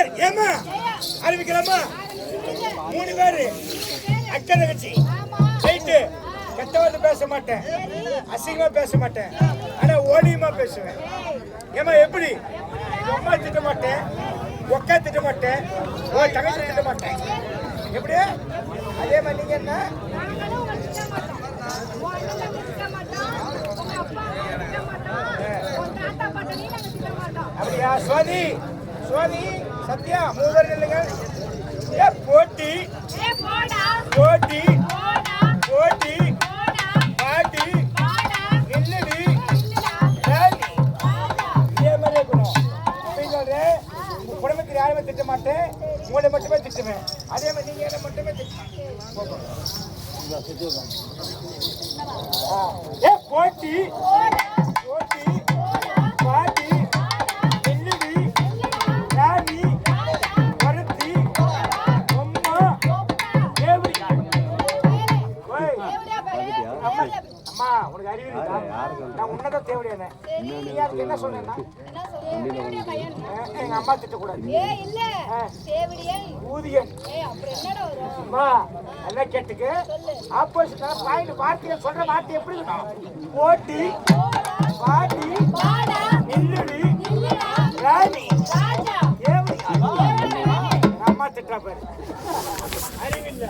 சரி ஏமா அறிவிக்கலாமா? 3 பேரு அக்கறை வச்சு ரைட்டு. கெட்டவார்த்தை பேச மாட்டேன், அசிங்கமா பேச மாட்டேன், ஆனா ஓடியமா பேசுவேன். ஏமா எப்படி? அம்மா திட்ட மாட்டேன், ஒக்கா திட்ட மாட்டேன், தங்கச்சி திட்ட மாட்டேன். எப்படி? அதே மாதிரி நீங்க என்ன? அப்படியா? சுவாதி சுவாதி சத்யா 3 பேர் இல்லைங்க. போட்டி போட்டி போட்டி பாட்டி நில்லடி இதே மாதிரி இருக்கணும். சொல்றேன், குடும்பத்தில் யாருமே திட்ட மாட்டேன், உங்களை மட்டுமே திட்டுவேன். அதே மாதிரி நீங்க என்ன மட்டுமே திட்டுவேன். போட்டி போட்டி பாட்டி நில்லடி ராணி பருத்தி அம்மா தேவடி. அம்மா உனக்கு அறிவு இருக்கா? நான் உன்னதான் தேவடியானே. நீ யாருக்கு என்ன சொன்னேன்னா எங்க அம்மா திட்டக்கூடாது. ஊதியன் அம்மா எல்லாம் கேட்டுக்கு ஆப்போசிட் பாயிண்ட் வார்த்தையை சொல்ற வார்த்தை எப்படி இருக்கும்? போட்டி பாட்டி நில்லுடி ராணி தேவடி. அம்மா திட்டா பாரு அறிவில்லை.